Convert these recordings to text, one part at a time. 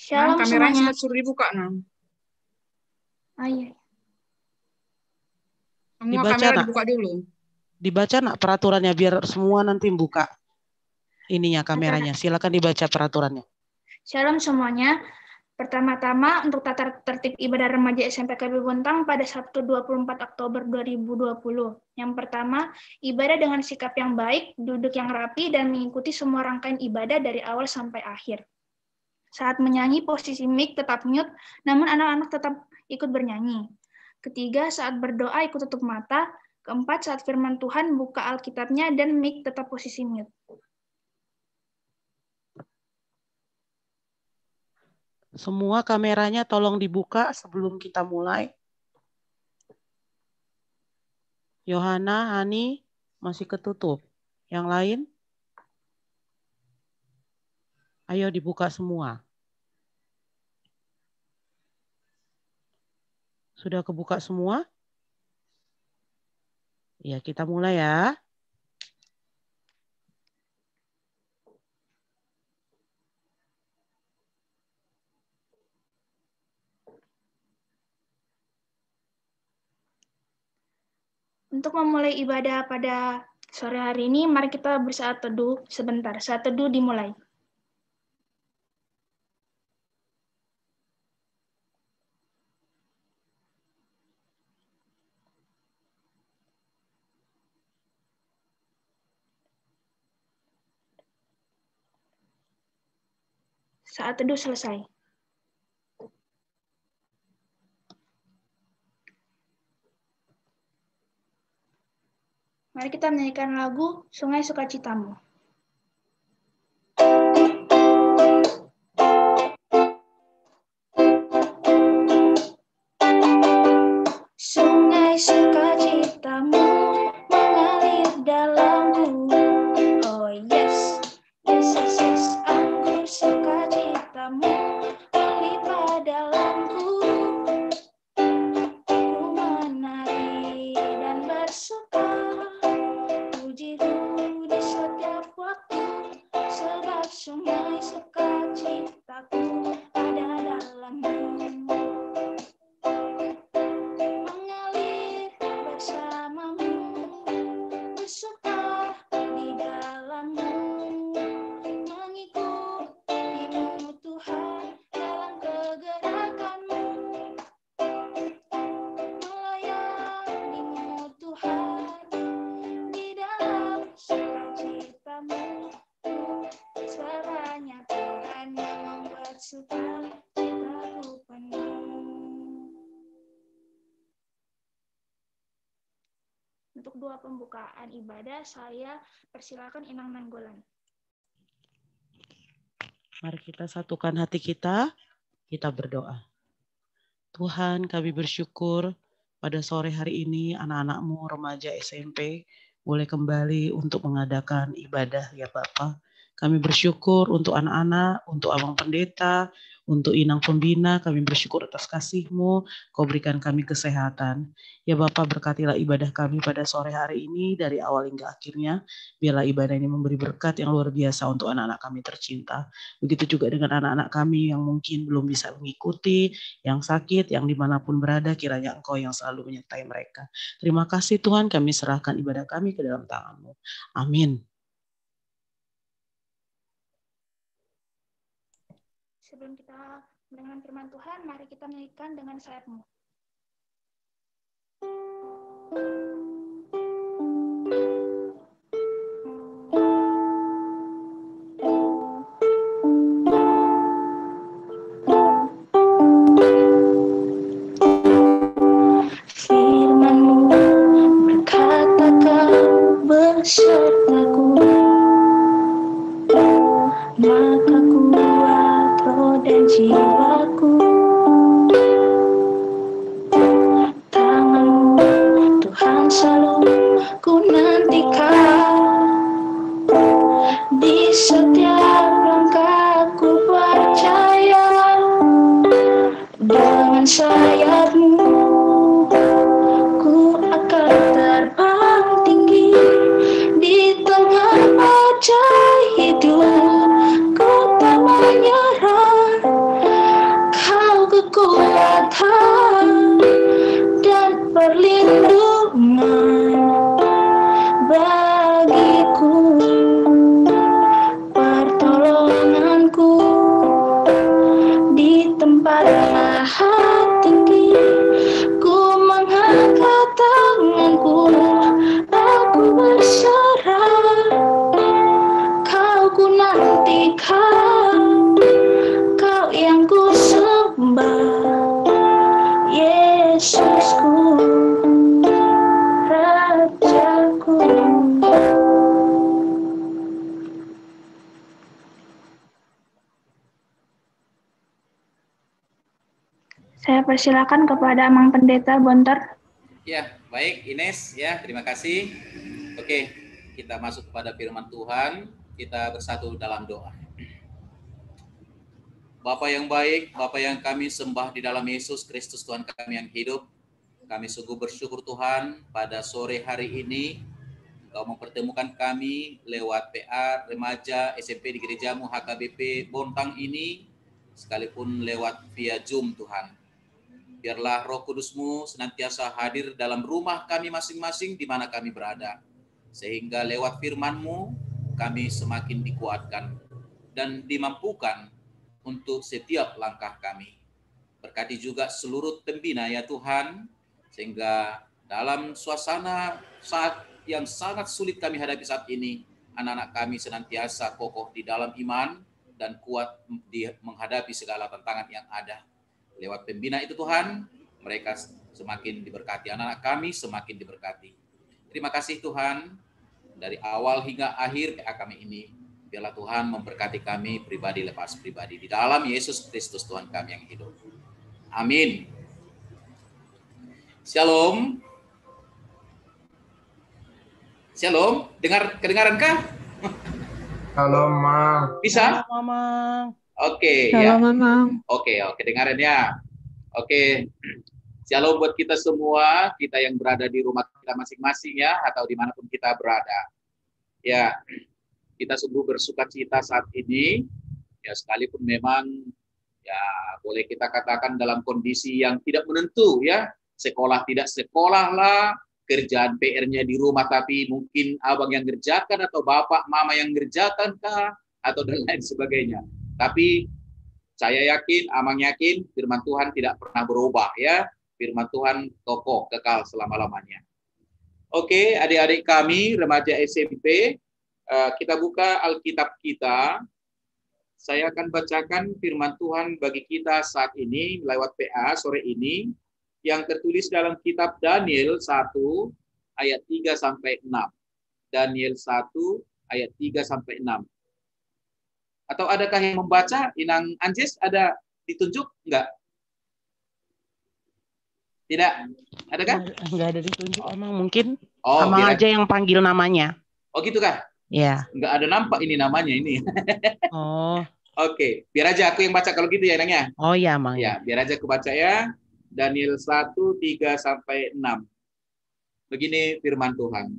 Nah, Shalom kameranya semuanya. sudah suruh dibuka, nah. Oh, iya. Semua Dibaca kamera nak, dibuka dulu. dibaca nak peraturannya biar semua nanti buka ininya kameranya. Silakan dibaca peraturannya. Shalom semuanya. Pertama-tama untuk tata tertib ibadah remaja SMP KB Bontang pada Sabtu 24 Oktober 2020. Yang pertama, ibadah dengan sikap yang baik, duduk yang rapi, dan mengikuti semua rangkaian ibadah dari awal sampai akhir. Saat menyanyi, posisi mic tetap mute, namun anak-anak tetap ikut bernyanyi. Ketiga, saat berdoa ikut tutup mata. Keempat, saat firman Tuhan buka Alkitabnya dan mic tetap posisi mute. Semua kameranya tolong dibuka sebelum kita mulai. Yohana, Hani masih ketutup. Yang lain? Ayo dibuka semua. Sudah kebuka semua? Ya, kita mulai ya. Untuk memulai ibadah pada sore hari ini, mari kita bersaat teduh sebentar. Saat teduh dimulai. Saat teduh selesai. Mari kita menyanyikan lagu Sungai Sukacitamu. Sungai sukacitamu mengalir dalamku. Oh yes, yes, yes, yes. Anggur sukacitamu melimpah dalamku. Ku menari dan bersuka, pujiku di setiap waktu, sebab sungai sukacitaku ada dalammu. Mengalir bersamamu, bersuka di dalammu, mengikutimu Tuhan dalam kegerakanmu, melayanimu Tuhan di dalam sukacitamu. Suaranya Tuhan yang membuat sukacitaku penuh. Untuk doa pembukaan ibadah, saya persilakan Inang Nanggolan. Mari kita satukan hati kita berdoa. Tuhan, kami bersyukur pada sore hari ini anak-anak-Mu remaja SMP boleh kembali untuk mengadakan ibadah ya Bapa. Kami bersyukur untuk anak-anak, untuk Abang Pendeta, untuk Inang Pembina, kami bersyukur atas kasih-Mu, Kau berikan kami kesehatan. Ya Bapa, berkatilah ibadah kami pada sore hari ini dari awal hingga akhirnya. Biarlah ibadah ini memberi berkat yang luar biasa untuk anak-anak kami tercinta. Begitu juga dengan anak-anak kami yang mungkin belum bisa mengikuti, yang sakit, yang dimanapun berada, kiranya Engkau yang selalu menyertai mereka. Terima kasih Tuhan, kami serahkan ibadah kami ke dalam tangan-Mu. Amin. Sebelum kita mendengarkan firman Tuhan, mari kita menyanyikan dengan sayapmu. Firman-Mu berkata Kau besertaku, maka kuat roh dan jiwaku. Tangan-Mu Tuhan selalu ku nantikan, di setiap langkahku percaya. Dengan sayap-Mu ku akan terbang tinggi di tengah badai hidup. Ku tak menyerah, Saya persilakan kepada Amang Pendeta Bontar. Ya, baik Ines, ya terima kasih. Oke, kita masuk kepada firman Tuhan. Kita bersatu dalam doa. Bapa yang baik, Bapa yang kami sembah di dalam Yesus Kristus Tuhan kami yang hidup. Kami sungguh bersyukur Tuhan pada sore hari ini Engkau mempertemukan kami lewat PA Remaja SMP di Gerejamu HKBP Bontang ini, sekalipun lewat via Zoom Tuhan. Biarlah Roh Kudus-Mu senantiasa hadir dalam rumah kami masing-masing di mana kami berada. Sehingga lewat firman-Mu kami semakin dikuatkan dan dimampukan untuk setiap langkah kami. Berkati juga seluruh pembina ya Tuhan, sehingga dalam suasana saat yang sangat sulit kami hadapi saat ini, anak-anak kami senantiasa kokoh di dalam iman dan kuat menghadapi segala tantangan yang ada. Lewat pembina itu Tuhan, mereka semakin diberkati, anak-anak kami semakin diberkati. Terima kasih Tuhan, dari awal hingga akhir PA kami ini, biarlah Tuhan memberkati kami pribadi lepas pribadi. Di dalam Yesus Kristus Tuhan kami yang hidup. Amin. Shalom. Shalom. Kedengaran kah? Shalom, Mang. Bisa? Shalom, Mang. Oke, Shalom, ya. Mang. Oke, kedengaran ya. Oke. Shalom buat kita semua, kita yang berada di rumah kita masing-masing ya, atau dimanapun kita berada. Ya, kita sungguh bersuka cita saat ini, ya sekalipun memang ya boleh kita katakan dalam kondisi yang tidak menentu ya, sekolah tidak sekolah lah, kerjaan PR-nya di rumah tapi mungkin abang yang ngerjakan atau bapak mama yang ngerjakan kah atau dan lain sebagainya. Tapi saya yakin, Amang yakin firman Tuhan tidak pernah berubah ya. Firman Tuhan kokoh kekal selama-lamanya. Oke, adik-adik kami remaja SMP, kita buka Alkitab kita. Saya akan bacakan firman Tuhan bagi kita saat ini lewat PA sore ini yang tertulis dalam kitab Daniel 1 ayat 3 sampai 6. Daniel 1 ayat 3 sampai 6. Atau adakah yang membaca? Inang Anjes ada ditunjuk enggak? Tidak. Adakah? Enggak ada ditunjuk, Amang. Mungkin Oh, Amang aja yang panggil namanya. Oh, gitu kah? Ya. Enggak ada nampak ini namanya ini. Oh. Oke, biar aja aku yang baca kalau gitu ya, Nangnya. Oh ya, Amang. Ya, biar aja aku baca ya. Daniel 1, 3 sampai 6. Begini firman Tuhan.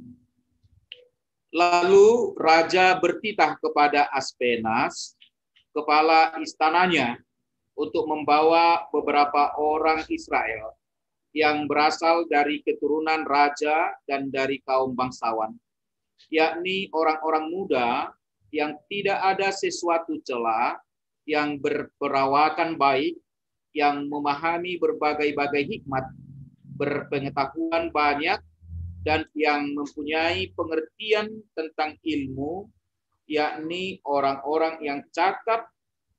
Lalu raja bertitah kepada Aspenas, kepala istananya, untuk membawa beberapa orang Israel yang berasal dari keturunan raja dan dari kaum bangsawan, yakni orang-orang muda yang tidak ada sesuatu celah, yang berperawakan baik, yang memahami berbagai-bagai hikmat, berpengetahuan banyak, dan yang mempunyai pengertian tentang ilmu, yakni orang-orang yang cakap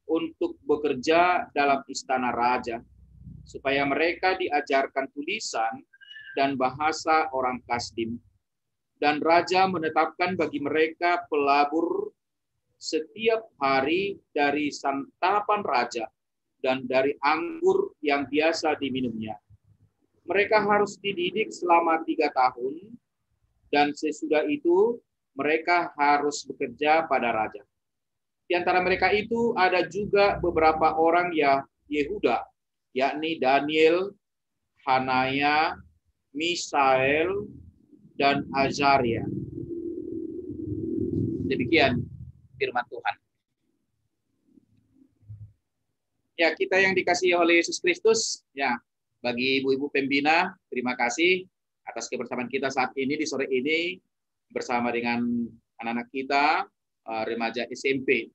untuk bekerja dalam istana raja, supaya mereka diajarkan tulisan dan bahasa orang Kasdim. Dan raja menetapkan bagi mereka pelabur setiap hari dari santapan raja dan dari anggur yang biasa diminumnya. Mereka harus dididik selama 3 tahun, dan sesudah itu mereka harus bekerja pada raja. Di antara mereka itu ada juga beberapa orang Yehuda, yakni Daniel, Hanaya, Misael, dan Azaria. Demikian firman Tuhan. Ya, kita yang dikasihi oleh Yesus Kristus, ya, bagi ibu-ibu pembina, terima kasih atas kebersamaan kita saat ini di sore ini bersama dengan anak-anak kita remaja SMP.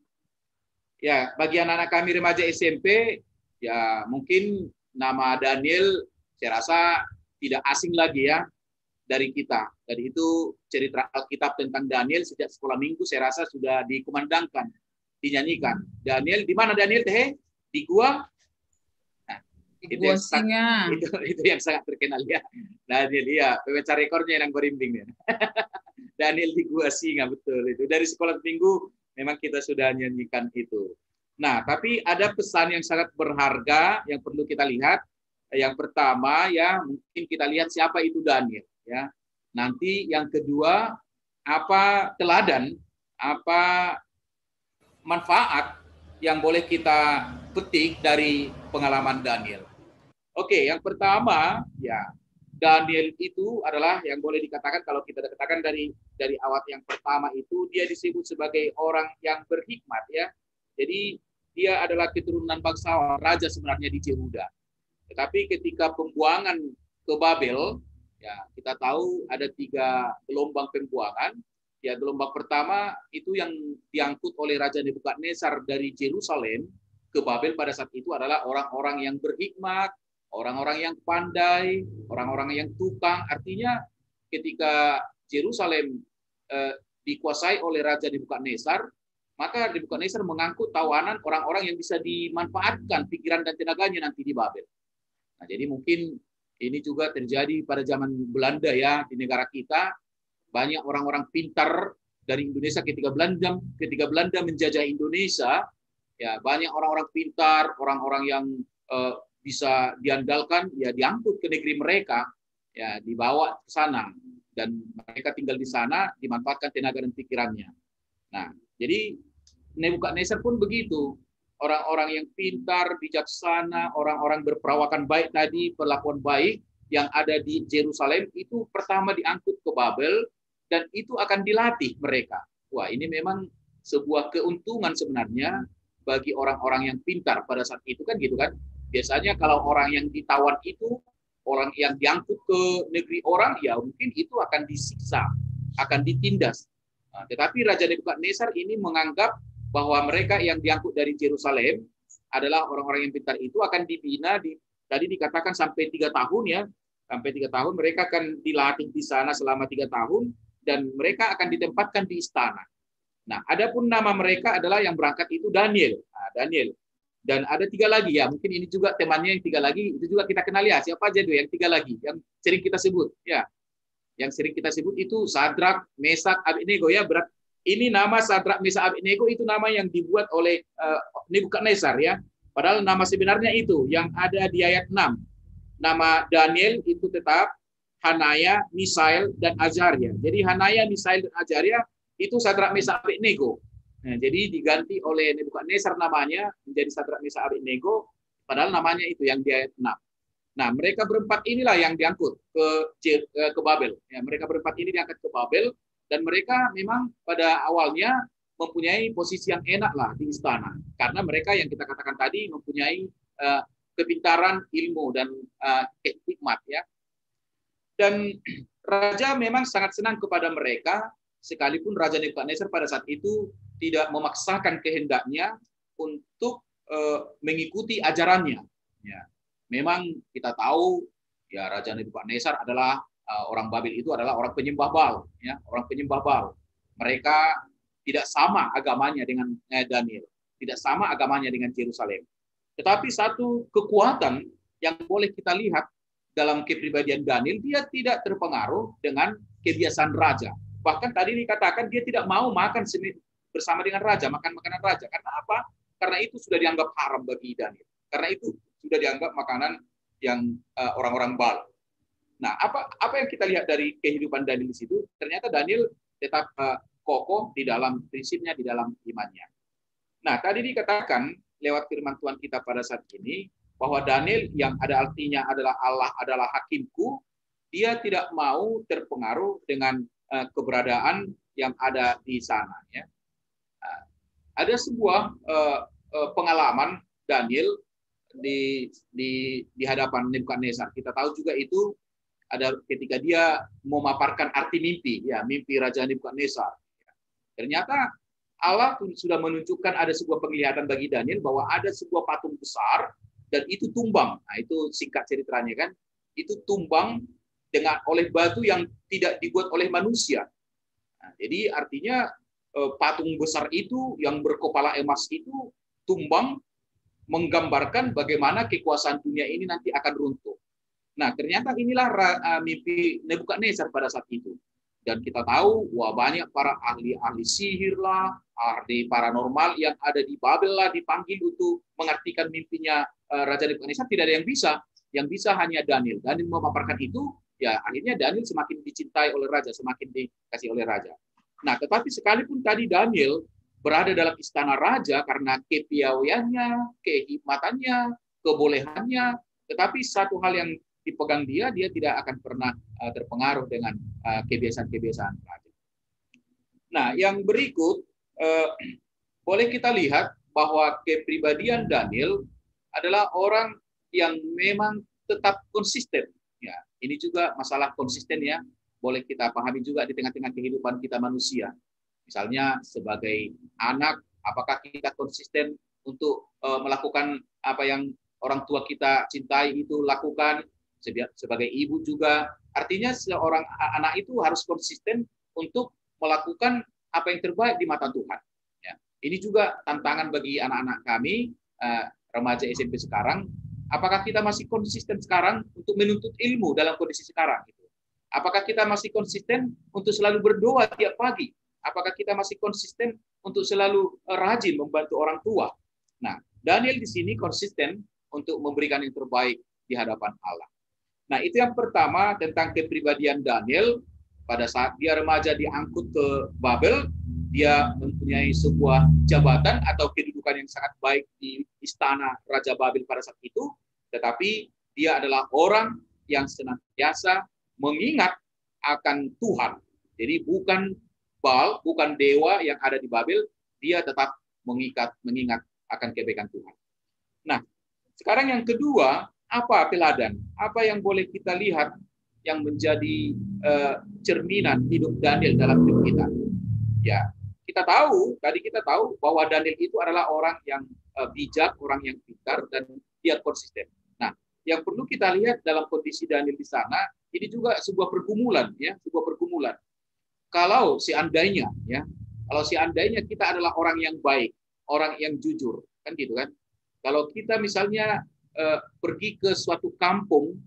Ya, bagi anak-anak kami remaja SMP, ya mungkin nama Daniel saya rasa tidak asing lagi ya dari kita. Dari itu cerita Alkitab tentang Daniel sejak sekolah minggu saya rasa sudah dikumandangkan, dinyanyikan. Daniel, di mana Daniel teh? Di gua. Nah, itu yang sangat terkenal ya. Daniel ya, pemeca rekornya yang berimbing ya. Daniel di gua singa, betul itu. Dari sekolah minggu memang kita sudah nyanyikan itu. Nah, tapi ada pesan yang sangat berharga yang perlu kita lihat Yang pertama ya mungkin kita lihat siapa itu Daniel ya. Nanti yang kedua apa teladan, apa manfaat yang boleh kita petik dari pengalaman Daniel. Oke, yang pertama ya Daniel itu adalah yang boleh dikatakan kalau kita katakan dari awal yang pertama itu dia disebut sebagai orang yang berhikmat ya. Jadi dia adalah keturunan bangsawan, raja sebenarnya di Yehuda. Tetapi ketika pembuangan ke Babel, ya kita tahu ada 3 gelombang pembuangan. Ya gelombang pertama itu yang diangkut oleh Raja Nebukadnezar dari Yerusalem ke Babel pada saat itu adalah orang-orang yang berhikmat, orang-orang yang pandai, orang-orang yang tukang. Artinya ketika Yerusalem dikuasai oleh Raja Nebukadnezar, maka Nebukadnezar mengangkut tawanan orang-orang yang bisa dimanfaatkan pikiran dan tenaganya nanti di Babel. Nah, jadi mungkin ini juga terjadi pada zaman Belanda ya di negara kita. Banyak orang-orang pintar dari Indonesia ketika Belanda menjajah Indonesia, ya banyak orang-orang pintar, orang-orang yang bisa diandalkan, ya diangkut ke negeri mereka, ya dibawa ke sana dan mereka tinggal di sana, dimanfaatkan tenaga dan pikirannya. Nah, jadi Nebukadnezar pun begitu. Orang-orang yang pintar, bijaksana, orang-orang berperawakan baik tadi, perlakuan baik yang ada di Yerusalem itu pertama diangkut ke Babel dan itu akan dilatih mereka. Wah, ini memang sebuah keuntungan sebenarnya bagi orang-orang yang pintar pada saat itu kan gitu kan. Biasanya kalau orang yang ditawan itu, orang yang diangkut ke negeri orang, ya mungkin itu akan disiksa, akan ditindas. Nah, tetapi Raja Nebukadnezar ini menganggap bahwa mereka yang diangkut dari Yerusalem adalah orang-orang yang pintar itu akan dibina, tadi dikatakan sampai 3 tahun ya, sampai 3 tahun mereka akan dilatih di sana selama 3 tahun dan mereka akan ditempatkan di istana. Nah, adapun nama mereka adalah yang berangkat itu Daniel. Nah, Daniel. Dan ada 3 lagi ya, mungkin ini juga temannya yang 3 lagi, itu juga kita kenal ya, siapa aja tuh yang 3 lagi, yang sering kita sebut ya. Yang sering kita sebut itu Sadrak, Mesak, Abednego ya, ini nama Sadrak, Mesak, Abednego itu nama yang dibuat oleh Nebukadnezar ya. Padahal nama sebenarnya itu yang ada di ayat 6. Nama Daniel itu tetap Hanaya, Misael, dan Azaria. Jadi Hanaya, Misael, dan Azaria itu Sadrak, Mesak, Abednego. Nah, jadi diganti oleh Nebukadnezar namanya menjadi Sadrak, Mesak, Abednego. Padahal namanya itu yang di ayat 6. Nah, mereka berempat inilah yang diangkut ke Babel. Ya, mereka berempat ini diangkat ke Babel. Dan mereka memang pada awalnya mempunyai posisi yang enak lah di istana. Karena mereka yang kita katakan tadi mempunyai kepintaran, ilmu, dan hikmat. Ya. Dan Raja memang sangat senang kepada mereka, sekalipun Raja Nebukadnezar pada saat itu tidak memaksakan kehendaknya untuk mengikuti ajarannya. Ya. Memang kita tahu ya Raja Nebukadnezar adalah orang Babel itu adalah orang penyembah Baal, ya, orang penyembah Baal. Mereka tidak sama agamanya dengan Daniel, tidak sama agamanya dengan Yerusalem. Tetapi satu kekuatan yang boleh kita lihat dalam kepribadian Daniel, dia tidak terpengaruh dengan kebiasaan raja. Bahkan tadi dikatakan dia tidak mau makan bersama dengan raja, makan makanan raja. Karena apa? Karena itu sudah dianggap haram bagi Daniel. Karena itu sudah dianggap makanan yang orang-orang Baal. Nah, apa yang kita lihat dari kehidupan Daniel di situ? Ternyata Daniel tetap kokoh di dalam prinsipnya, di dalam imannya. Nah, tadi dikatakan lewat firman Tuhan kita pada saat ini bahwa Daniel yang ada artinya adalah Allah adalah hakimku, dia tidak mau terpengaruh dengan keberadaan yang ada di sana. Ya. Ada sebuah pengalaman Daniel di hadapan Nebukadnezar. Kita tahu juga itu ada ketika dia memaparkan arti mimpi, ya mimpi Raja Nebukadnezar. Ternyata Allah sudah menunjukkan ada sebuah penglihatan bagi Daniel bahwa ada sebuah patung besar dan itu tumbang. Nah, itu singkat ceritanya kan, itu tumbang oleh batu yang tidak dibuat oleh manusia. Nah, jadi artinya patung besar itu yang berkepala emas itu tumbang menggambarkan bagaimana kekuasaan dunia ini nanti akan runtuh. Nah, ternyata inilah mimpi Nebukadnezar pada saat itu. Dan kita tahu, wah banyak para ahli-ahli sihir lah, ahli paranormal yang ada di Babel lah, dipanggil untuk mengartikan mimpinya Raja Nebukadnezar, tidak ada yang bisa. yang bisa hanya Daniel. Daniel memaparkan itu, ya akhirnya Daniel semakin dicintai oleh raja, semakin dikasih oleh raja. Nah, tetapi sekalipun tadi Daniel berada dalam istana raja karena kepiawaiannya, kehikmatannya, kebolehannya, tetapi satu hal yang dipegang dia tidak akan pernah terpengaruh dengan kebiasaan-kebiasaan raja. Nah, yang berikut boleh kita lihat bahwa kepribadian Daniel adalah orang yang memang tetap konsisten. Ya, ini juga masalah konsisten ya. Boleh kita pahami juga di tengah-tengah kehidupan kita manusia. Misalnya sebagai anak, apakah kita konsisten untuk melakukan apa yang orang tua kita cintai itu lakukan? Sebagai ibu juga, artinya seorang anak itu harus konsisten untuk melakukan apa yang terbaik di mata Tuhan. Ya. Ini juga tantangan bagi anak-anak kami, remaja SMP sekarang. Apakah kita masih konsisten sekarang untuk menuntut ilmu dalam kondisi sekarang? Apakah kita masih konsisten untuk selalu berdoa tiap pagi? Apakah kita masih konsisten untuk selalu rajin membantu orang tua? Nah, Daniel di sini konsisten untuk memberikan yang terbaik di hadapan Allah. Nah, itu yang pertama tentang kepribadian Daniel. Pada saat dia remaja diangkut ke Babel, dia mempunyai sebuah jabatan atau kedudukan yang sangat baik di istana Raja Babel pada saat itu, tetapi dia adalah orang yang senantiasa mengingat akan Tuhan. Jadi bukan Baal, bukan dewa yang ada di Babel, dia tetap mengingat akan kebaikan Tuhan. Nah, sekarang yang kedua, apa teladan? Apa yang boleh kita lihat yang menjadi cerminan hidup Daniel dalam hidup kita? Ya, tadi kita tahu bahwa Daniel itu adalah orang yang bijak, orang yang pintar, dan dia konsisten. Nah, yang perlu kita lihat dalam kondisi Daniel di sana, ini juga sebuah pergumulan, ya, sebuah pergumulan. Kalau seandainya kita adalah orang yang baik, orang yang jujur, kan gitu kan? Kalau kita misalnya pergi ke suatu kampung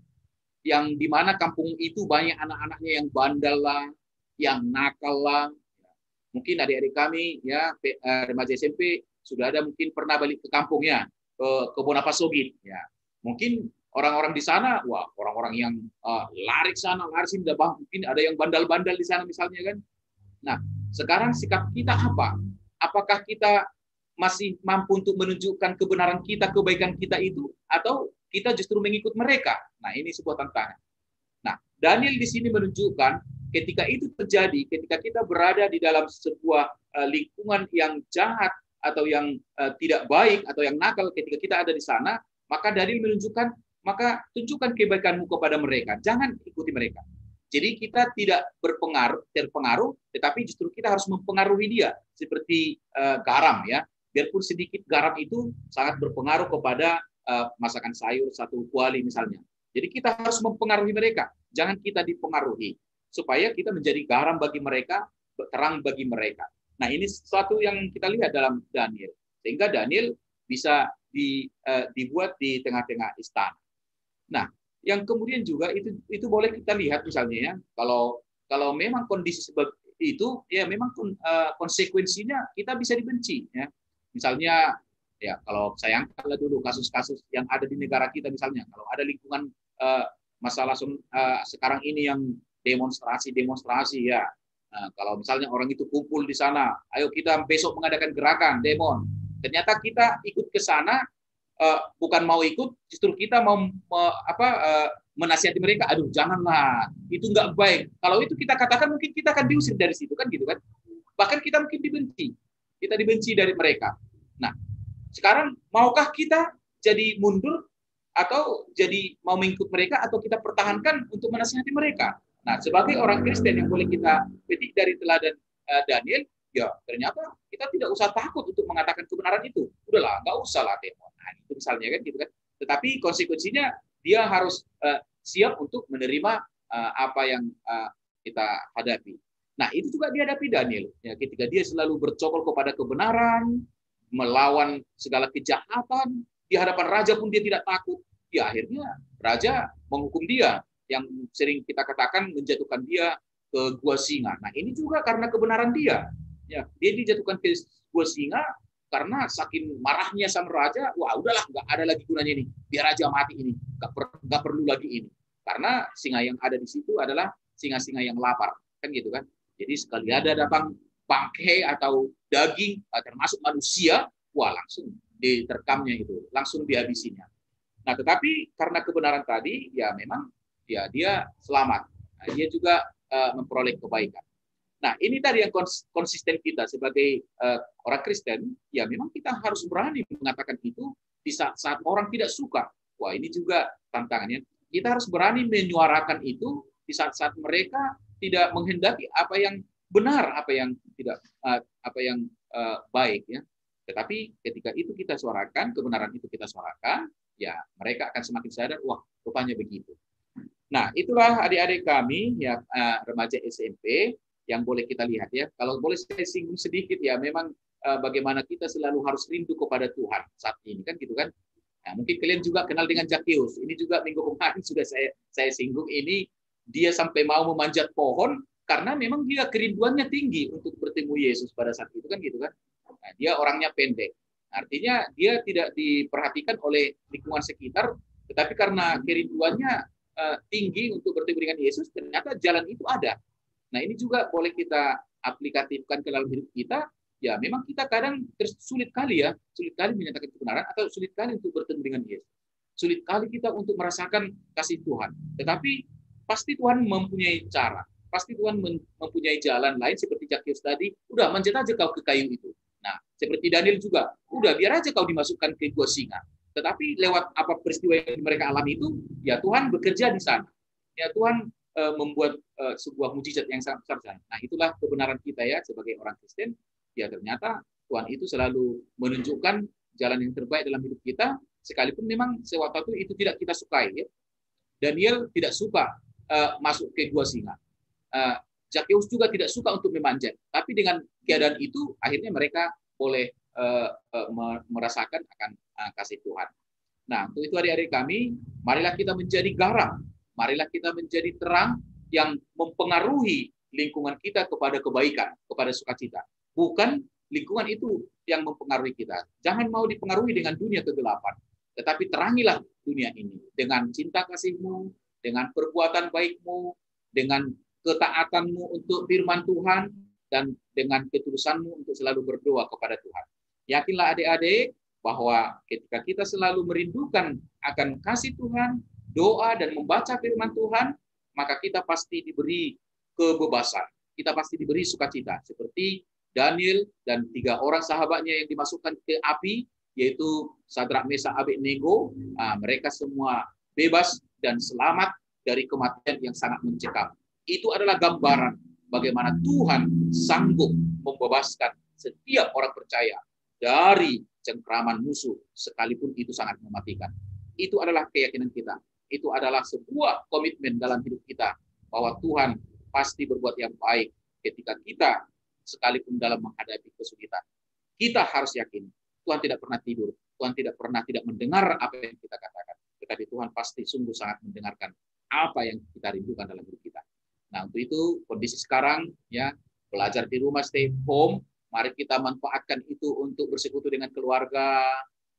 yang di mana kampung itu banyak anak-anaknya yang bandel lah, yang nakal lah. Mungkin adik-adik kami ya remaja SMP sudah ada mungkin pernah balik ke kampungnya ke Bonapasogit ya. Mungkin orang-orang di sana, wah orang-orang yang lari sana, lari sini, mungkin ada yang bandal-bandal di sana misalnya kan. Nah, sekarang sikap kita apa? Apakah kita masih mampu untuk menunjukkan kebenaran kita, kebaikan kita itu, atau kita justru mengikut mereka? Nah, ini sebuah tantangan. Nah, Daniel di sini menunjukkan ketika itu terjadi, ketika kita berada di dalam sebuah lingkungan yang jahat atau yang tidak baik atau yang nakal, ketika kita ada di sana, maka Daniel menunjukkan, maka tunjukkan kebaikanmu kepada mereka, jangan ikuti mereka. Jadi kita tidak terpengaruh, tetapi justru kita harus mempengaruhi dia, seperti garam ya. Biarpun sedikit garam itu sangat berpengaruh kepada masakan sayur satu kuali misalnya. Jadi kita harus mempengaruhi mereka, jangan kita dipengaruhi, supaya kita menjadi garam bagi mereka, terang bagi mereka. Nah, ini sesuatu yang kita lihat dalam Daniel, sehingga Daniel bisa dibuat di tengah-tengah istana. Nah, yang kemudian juga itu boleh kita lihat misalnya ya, kalau memang kondisi seperti itu, ya memang konsekuensinya kita bisa dibenci ya. Misalnya, ya kalau saya angkatlah dulu kasus-kasus yang ada di negara kita misalnya, kalau ada lingkungan masalah sekarang ini yang demonstrasi ya. Nah, kalau misalnya orang itu kumpul di sana, ayo kita besok mengadakan gerakan demon. Ternyata kita ikut ke sana bukan mau ikut, justru kita mau menasihati mereka. Aduh, janganlah, itu nggak baik. Kalau itu kita katakan mungkin kita akan diusir dari situ kan gitu kan. Bahkan kita mungkin dibenci. Kita dibenci dari mereka. Nah, sekarang maukah kita jadi mundur atau jadi mau mengikut mereka atau kita pertahankan untuk menasihati mereka? Nah, sebagai orang Kristen yang boleh kita petik dari teladan Daniel, ya ternyata kita tidak usah takut untuk mengatakan kebenaran itu. Udahlah, nggak usah lah demon. Nah, itu misalnya kan gitu kan. Tetapi konsekuensinya dia harus siap untuk menerima apa yang kita hadapi. Nah, itu juga dihadapi Daniel. Ya, ketika dia selalu bercokol kepada kebenaran, melawan segala kejahatan, di hadapan raja pun dia tidak takut. Ya, akhirnya raja menghukum dia, yang sering kita katakan menjatuhkan dia ke gua singa. Nah, ini juga karena kebenaran dia. Ya, dia dijatuhkan ke gua singa karena saking marahnya sang raja, wah udahlah, nggak ada lagi gunanya ini, biar aja mati ini, nggak perlu lagi ini. Karena singa yang ada di situ adalah singa-singa yang lapar, kan gitu kan. Jadi sekali ada datang bangkai atau daging, termasuk manusia, wah langsung diterkamnya itu, langsung dihabisinya. Nah, tetapi karena kebenaran tadi, ya memang ya dia selamat. Nah, dia juga memperoleh kebaikan. Nah, ini tadi yang konsisten kita sebagai orang Kristen, ya memang kita harus berani mengatakan itu di saat orang tidak suka. Wah, ini juga tantangannya. Kita harus berani menyuarakan itu di saat mereka tidak menghendaki apa yang benar, apa yang tidak, apa yang baik, ya. Tetapi ketika itu kita suarakan, kebenaran itu kita suarakan, ya mereka akan semakin sadar, wah rupanya begitu. Nah, itulah adik-adik kami, ya remaja SMP yang boleh kita lihat, ya. Kalau boleh saya singgung sedikit, ya memang bagaimana kita selalu harus rindu kepada Tuhan saat ini, kan gitu kan. Nah, mungkin kalian juga kenal dengan Zakheus. Ini juga minggu kemarin sudah saya singgung. Ini dia sampai mau memanjat pohon karena memang dia kerinduannya tinggi untuk bertemu Yesus pada saat itu, kan gitu kan. Nah, dia orangnya pendek. Artinya dia tidak diperhatikan oleh lingkungan sekitar, tetapi karena kerinduannya tinggi untuk bertemu dengan Yesus, ternyata jalan itu ada. Nah, ini juga boleh kita aplikatifkan ke dalam hidup kita. Ya, memang kita kadang sulit kali menyatakan kebenaran atau sulit kali untuk bertemu dengan Yesus. Sulit kali kita untuk merasakan kasih Tuhan. Tetapi pasti Tuhan mempunyai cara. Pasti Tuhan mempunyai jalan lain seperti Zakheus tadi. Udah, manjat aja kau ke kayu itu. Nah, seperti Daniel juga. Udah, biar aja kau dimasukkan ke gua singa. Tetapi lewat apa peristiwa yang mereka alami itu, ya Tuhan bekerja di sana. Ya Tuhan membuat sebuah mujizat yang sangat besar. Nah, itulah kebenaran kita ya sebagai orang Kristen. Ya ternyata Tuhan itu selalu menunjukkan jalan yang terbaik dalam hidup kita, sekalipun memang sewaktu itu tidak kita sukai. Ya. Daniel tidak suka masuk ke gua singa. Zakheus juga tidak suka untuk memanjat. Tapi dengan keadaan itu, akhirnya mereka boleh merasakan akan kasih Tuhan. Nah, untuk itu adik-adik kami, marilah kita menjadi garam. Marilah kita menjadi terang yang mempengaruhi lingkungan kita kepada kebaikan, kepada sukacita. Bukan lingkungan itu yang mempengaruhi kita. Jangan mau dipengaruhi dengan dunia kegelapan. Tetapi terangilah dunia ini dengan cinta kasih-Mu, dengan perbuatan baik-Mu, dengan ketaatanmu untuk firman Tuhan, dan dengan ketulusanmu untuk selalu berdoa kepada Tuhan. Yakinlah adik-adik bahwa ketika kita selalu merindukan akan kasih Tuhan, doa dan membaca firman Tuhan, maka kita pasti diberi kebebasan. Kita pasti diberi sukacita. Seperti Daniel dan 3 orang sahabatnya yang dimasukkan ke api, yaitu Sadrak, Mesak, Abednego. Mereka semua bebas dan selamat dari kematian yang sangat mencekam. Itu adalah gambaran bagaimana Tuhan sanggup membebaskan setiap orang percaya dari cengkraman musuh, sekalipun itu sangat mematikan. Itu adalah keyakinan kita. Itu adalah sebuah komitmen dalam hidup kita, bahwa Tuhan pasti berbuat yang baik ketika kita sekalipun dalam menghadapi kesulitan. Kita harus yakin Tuhan tidak pernah tidur, Tuhan tidak pernah tidak mendengar apa yang kita katakan, tetapi Tuhan pasti sungguh sangat mendengarkan apa yang kita rindukan dalam hidup kita. Nah, untuk itu kondisi sekarang, ya, belajar di rumah, stay home, mari kita manfaatkan itu untuk bersekutu dengan keluarga,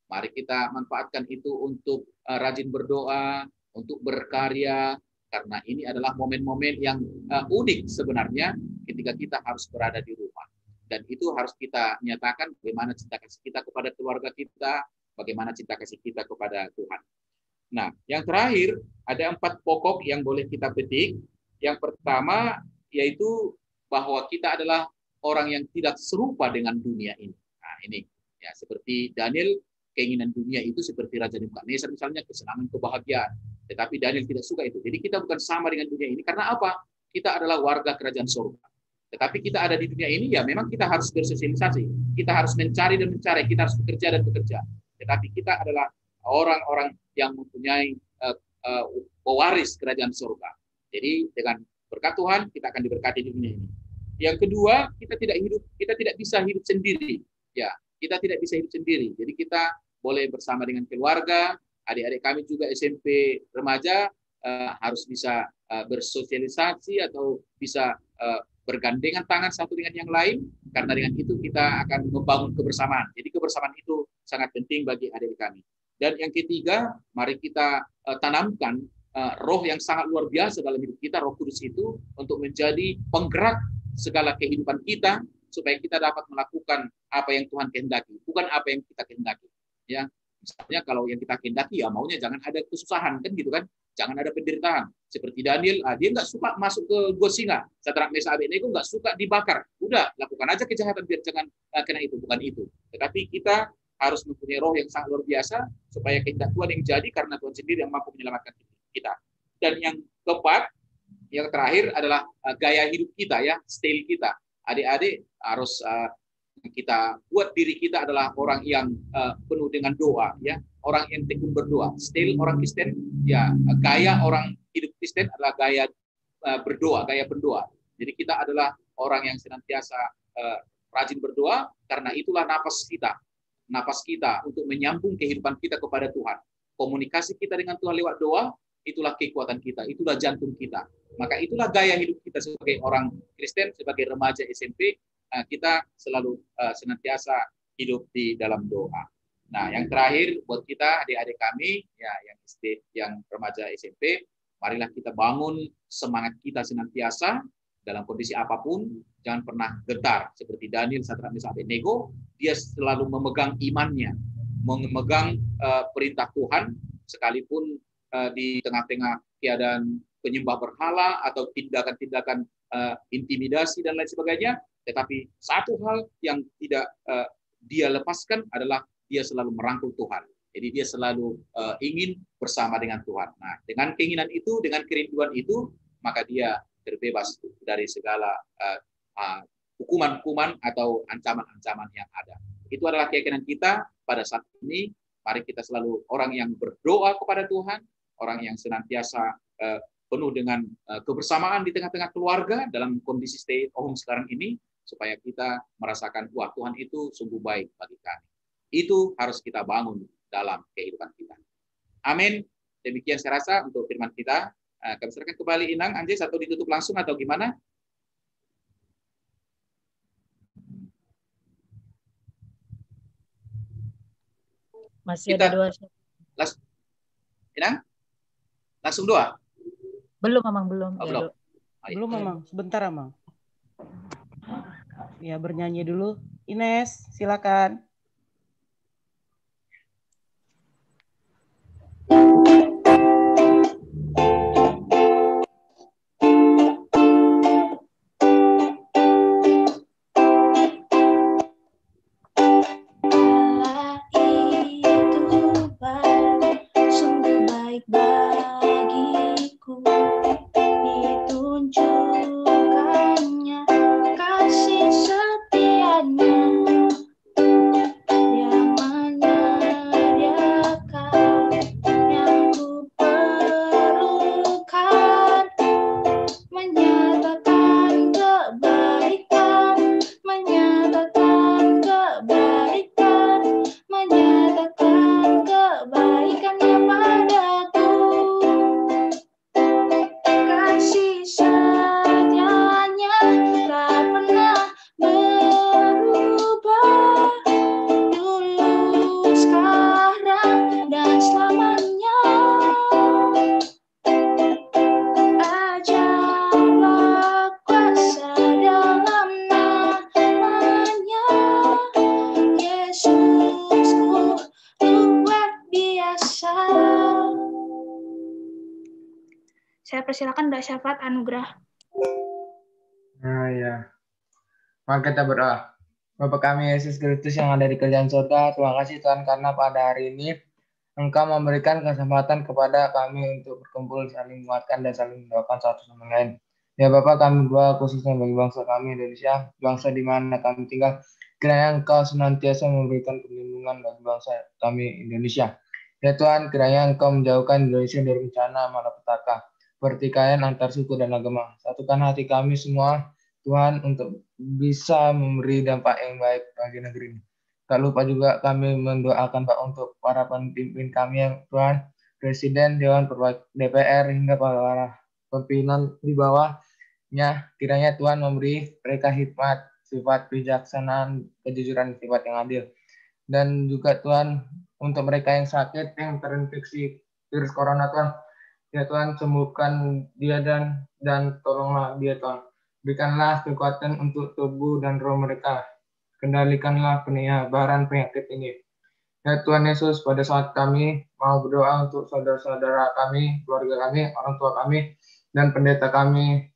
mari kita manfaatkan itu untuk rajin berdoa, untuk berkarya, karena ini adalah momen-momen yang unik sebenarnya ketika kita harus berada di rumah. Dan itu harus kita nyatakan bagaimana cinta kasih kita kepada keluarga kita, bagaimana cinta kasih kita kepada Tuhan. Nah, yang terakhir, ada 4 pokok yang boleh kita petik. Yang pertama, yaitu bahwa kita adalah orang yang tidak serupa dengan dunia ini. Nah, ini ya seperti Daniel, keinginan dunia itu seperti Raja Nebukadnezar misalnya, kesenangan, kebahagiaan. Tetapi Daniel tidak suka itu. Jadi kita bukan sama dengan dunia ini. Karena apa? Kita adalah warga kerajaan surga. Tetapi kita ada di dunia ini, ya memang kita harus bersosialisasi. Kita harus mencari dan mencari. Kita harus bekerja dan bekerja. Tetapi kita adalah orang-orang yang mempunyai pewaris kerajaan surga. Jadi dengan berkat Tuhan, kita akan diberkati di dunia ini. Yang kedua, kita tidak bisa hidup sendiri. Ya, kita tidak bisa hidup sendiri. Jadi kita boleh bersama dengan keluarga, adik-adik kami juga SMP remaja harus bisa bersosialisasi atau bisa bergandengan tangan satu dengan yang lain. karena dengan itu kita akan membangun kebersamaan. Jadi kebersamaan itu sangat penting bagi adik kami. Dan yang ketiga, mari kita tanamkan roh yang sangat luar biasa dalam hidup kita, Roh Kudus itu, untuk menjadi penggerak segala kehidupan kita, supaya kita dapat melakukan apa yang Tuhan kehendaki, bukan apa yang kita kehendaki. Ya, misalnya kalau yang kita kehendaki, ya maunya jangan ada kesusahan, kan gitu kan? Jangan ada penderitaan. Seperti Daniel, dia nggak suka masuk ke gua singa. Sadrak, Mesak, Abednego nggak suka dibakar. Udah, lakukan aja kejahatan biar jangan kena itu. Bukan itu. Tetapi kita harus mempunyai roh yang sangat luar biasa supaya kehendak Tuhan yang jadi, karena Tuhan sendiri yang mampu menyelamatkan kita. Dan yang keempat, yang terakhir adalah gaya hidup kita, ya, style kita. Adik-adik harus kita buat diri kita adalah orang yang penuh dengan doa, ya, orang yang tekun berdoa. Style orang Kristen, ya, gaya orang hidup Kristen adalah gaya berdoa, gaya pendoa. Jadi kita adalah orang yang senantiasa rajin berdoa, karena itulah napas kita untuk menyambung kehidupan kita kepada Tuhan. Komunikasi kita dengan Tuhan lewat doa, itulah kekuatan kita, itulah jantung kita. Maka itulah gaya hidup kita sebagai orang Kristen, sebagai remaja SMP, kita selalu senantiasa hidup di dalam doa. Nah, yang terakhir buat kita, adik-adik kami, ya, yang remaja SMP, marilah kita bangun semangat kita senantiasa dalam kondisi apapun, jangan pernah gentar. Seperti Daniel, Sadrak, Mesak, Abednego, dia selalu memegang imannya, memegang perintah Tuhan, sekalipun di tengah-tengah keadaan penyembah berhala atau tindakan-tindakan intimidasi dan lain sebagainya. Tetapi satu hal yang tidak dia lepaskan adalah dia selalu merangkul Tuhan. Jadi dia selalu ingin bersama dengan Tuhan. Nah, dengan keinginan itu, dengan kerinduan itu, maka dia terbebas dari segala hukuman-hukuman atau ancaman-ancaman yang ada. Itu adalah keyakinan kita pada saat ini. Mari kita selalu orang yang berdoa kepada Tuhan, orang yang senantiasa penuh dengan kebersamaan di tengah-tengah keluarga dalam kondisi stay at home sekarang ini, supaya kita merasakan, wah, Tuhan itu sungguh baik bagi kami. Itu harus kita bangun dalam kehidupan kita. Amin. Demikian saya rasa untuk firman kita. Kami serahkan kembali Inang, Anjay, atau ditutup langsung atau gimana? Masih ada dua. Inang? Langsung doa? Belum, Amang, belum. Oh, ya, belum. Belum, Amang. Sebentar, Amang. Ya, bernyanyi dulu. Ines, silakan. Saya persilakan Mbak Syafat Anugrah. Nah, ya. Mari kita berdoa. Bapa kami Yesus Kristus yang ada di kerajaan surga, terima kasih Tuhan karena pada hari ini Engkau memberikan kesempatan kepada kami untuk berkumpul, saling menguatkan dan saling mendoakan satu sama lain. Ya Bapak, kami berdoa khususnya bagi bangsa kami Indonesia, bangsa di mana kami tinggal. Kiranya Engkau senantiasa memberikan perlindungan bagi bangsa kami Indonesia. Ya Tuhan, kiranya Engkau menjauhkan Indonesia dari bencana malapetaka, pertikaian antar suku dan agama. Satukan hati kami semua, Tuhan, untuk bisa memberi dampak yang baik bagi negeri ini. Tak lupa juga kami mendoakan Pak untuk para pemimpin kami yang Tuhan, Presiden, Dewan Perwakilan DPR, hingga para pimpinan di bawahnya. Kiranya Tuhan memberi mereka hikmat sifat kebijaksanaan, kejujuran, sifat yang adil. Dan juga Tuhan, untuk mereka yang sakit, yang terinfeksi virus corona Tuhan, ya Tuhan, sembuhkan dia dan tolonglah dia Tuhan. Berikanlah kekuatan untuk tubuh dan roh mereka. Kendalikanlah penyebaran penyakit ini. Ya Tuhan Yesus, pada saat kami mau berdoa untuk saudara-saudara kami, keluarga kami, orang tua kami, dan pendeta kami,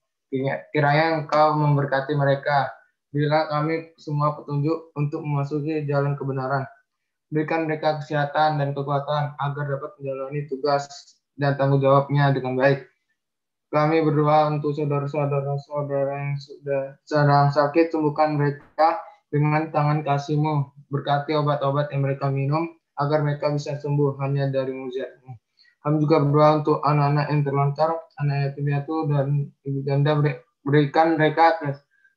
kiranya Engkau memberkati mereka. Berilah kami semua petunjuk untuk memasuki jalan kebenaran. Berikan mereka kesehatan dan kekuatan agar dapat menjalani tugas dan tanggung jawabnya dengan baik. Kami berdoa untuk saudara-saudara yang sudah sedang sakit, sembuhkan mereka dengan tangan kasih-Mu. Berkati obat-obat yang mereka minum, agar mereka bisa sembuh hanya dari mujizat-Mu. Kami juga berdoa untuk anak-anak yang terlantar, anak yatim piatu, dan ibu janda, berikan mereka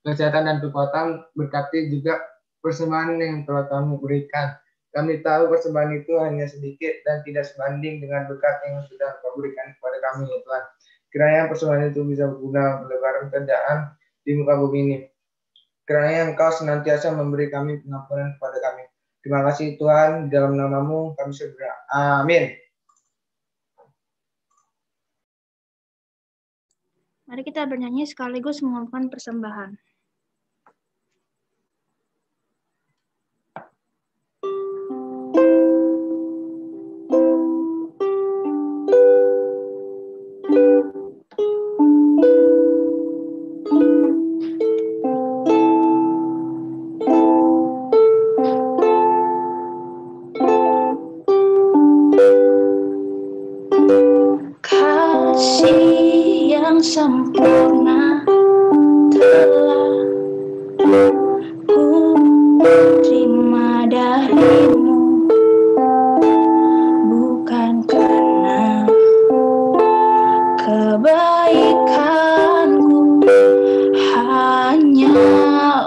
kesehatan dan kekuatan. Berkati juga persembahan yang telah kami berikan. Kami tahu persembahan itu hanya sedikit dan tidak sebanding dengan berkat yang sudah Kau berikan kepada kami, ya Tuhan. Kiranya persembahan itu bisa berguna melebarkan kerjaan di muka bumi ini. Kiranya Engkau senantiasa memberi kami pengampunan kepada kami. Terima kasih Tuhan, di dalam nama-Mu kami berdoa. Amin. Mari kita bernyanyi sekaligus mengumumkan persembahan. Kasih yang sempurna telah ku terima darimu, bukan karena kebaikanku, hanya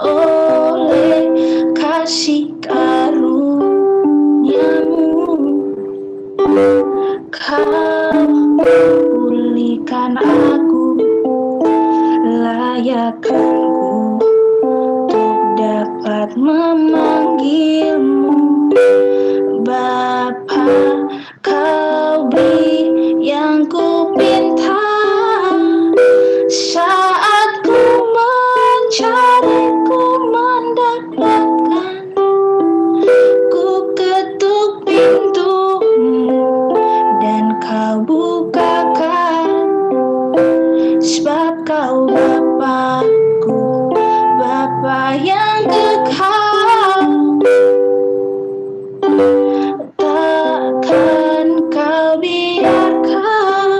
oleh kasih karunia-Mu. Kau pulihkan aku, layakkanku untuk dapat memanggil-Mu Bapa. Kau beri yang ku pinta saat ku mencari, ku mendapatkan. Ku ketuk pintu-Mu dan Kau bukakan, sebab Kau Bapa-Ku, Bapa yang kekal. Takkan Kau biarkan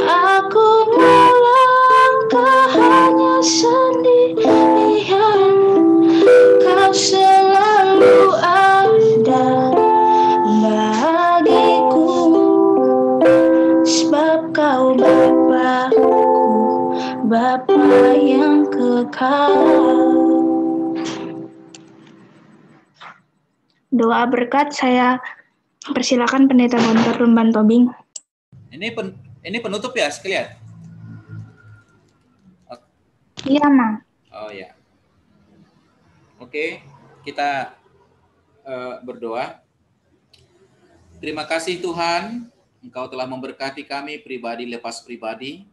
aku melangkah hanya sendirian. Kau selalu ada bagiku, sebab Kau Bapa-Ku, Bapa yang kekal. Doa berkat saya persilakan Pendeta Gontor Lumban Tobing. Ini penutup ya sekalian? Iya, Mang. Oh ya. Oke, kita berdoa. Terima kasih Tuhan, Engkau telah memberkati kami pribadi lepas pribadi.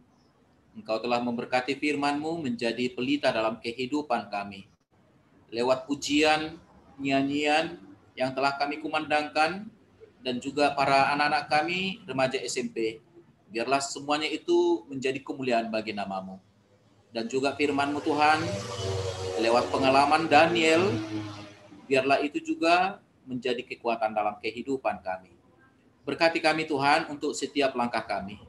Engkau telah memberkati firman-Mu menjadi pelita dalam kehidupan kami. Lewat pujian, nyanyian yang telah kami kumandangkan, dan juga para anak-anak kami, remaja SMP. Biarlah semuanya itu menjadi kemuliaan bagi nama-Mu. Dan juga firman-Mu Tuhan, lewat pengalaman Daniel, biarlah itu juga menjadi kekuatan dalam kehidupan kami. Berkati kami Tuhan untuk setiap langkah kami,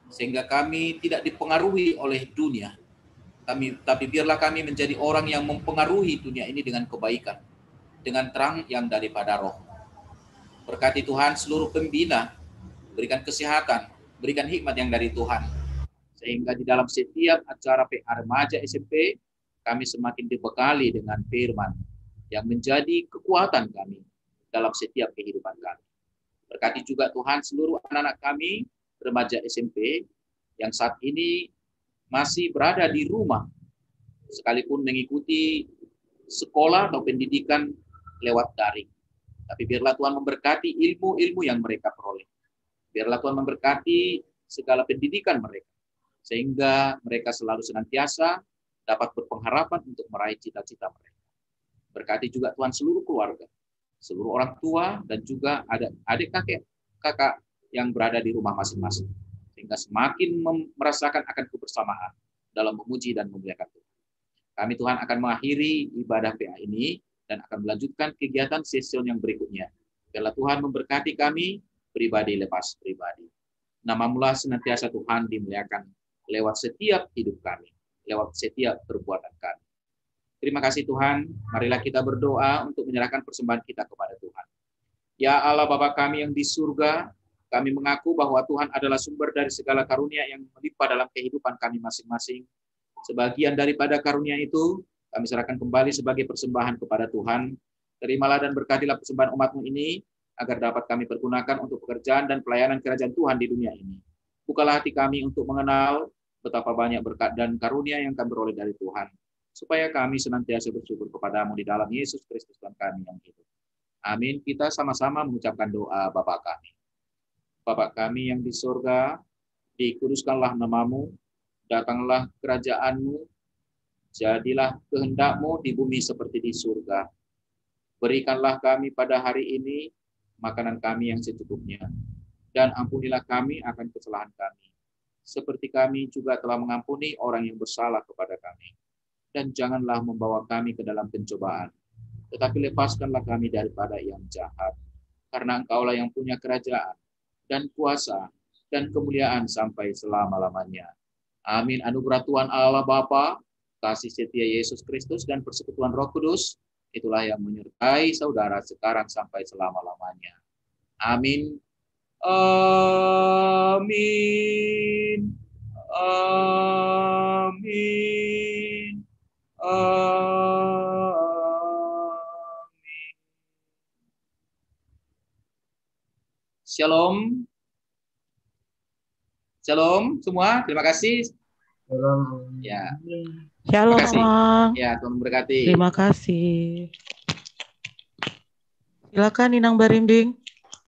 sehingga kami tidak dipengaruhi oleh dunia, tapi biarlah kami menjadi orang yang mempengaruhi dunia ini dengan kebaikan, dengan terang yang daripada Roh. Berkati Tuhan seluruh pembina, berikan kesehatan, berikan hikmat yang dari Tuhan, sehingga di dalam setiap acara PA Remaja SMP, kami semakin dibekali dengan firman yang menjadi kekuatan kami dalam setiap kehidupan kami. Berkati juga Tuhan seluruh anak-anak kami, remaja SMP, yang saat ini masih berada di rumah, sekalipun mengikuti sekolah atau pendidikan lewat daring. Tapi biarlah Tuhan memberkati ilmu-ilmu yang mereka peroleh. Biarlah Tuhan memberkati segala pendidikan mereka, sehingga mereka selalu senantiasa dapat berpengharapan untuk meraih cita-cita mereka. Berkati juga Tuhan seluruh keluarga, seluruh orang tua, dan juga ada adik kakak yang berada di rumah masing-masing, sehingga semakin merasakan akan kebersamaan dalam memuji dan memuliakan Tuhan. Kami Tuhan akan mengakhiri ibadah PA ini dan akan melanjutkan kegiatan sesion yang berikutnya. Biarlah Tuhan memberkati kami pribadi lepas pribadi. Nama-Mu senantiasa Tuhan dimuliakan lewat setiap hidup kami, lewat setiap perbuatan kami. Terima kasih Tuhan, marilah kita berdoa untuk menyerahkan persembahan kita kepada Tuhan. Ya Allah Bapa kami yang di surga, kami mengaku bahwa Tuhan adalah sumber dari segala karunia yang melimpah dalam kehidupan kami masing-masing. Sebagian daripada karunia itu, kami serahkan kembali sebagai persembahan kepada Tuhan. Terimalah dan berkatilah persembahan umat-Mu ini, agar dapat kami pergunakan untuk pekerjaan dan pelayanan kerajaan Tuhan di dunia ini. Bukalah hati kami untuk mengenal betapa banyak berkat dan karunia yang kami peroleh dari Tuhan, supaya kami senantiasa bersyukur kepada-Mu di dalam Yesus Kristus Tuhan kami yang hidup. Amin. Kita sama-sama mengucapkan doa Bapa kami. Bapa kami yang di surga, dikuduskanlah nama-Mu, datanglah kerajaan-Mu, jadilah kehendak-Mu di bumi seperti di surga. Berikanlah kami pada hari ini makanan kami yang secukupnya, dan ampunilah kami akan kesalahan kami, seperti kami juga telah mengampuni orang yang bersalah kepada kami. Dan janganlah membawa kami ke dalam pencobaan, tetapi lepaskanlah kami daripada yang jahat. Karena Engkaulah yang punya kerajaan, dan kuasa, dan kemuliaan sampai selama-lamanya. Amin. Anugerah Tuhan Allah Bapa, kasih setia Yesus Kristus, dan persekutuan Roh Kudus, itulah yang menyertai saudara sekarang sampai selama-lamanya. Amin. Amin. Amin. Amin. Shalom. Shalom semua. Terima kasih. Shalom. Ya. Shalom, Terima kasih. Mang. Ya, Tuhan memberkati. Terima kasih. Silakan Inang Barimbing.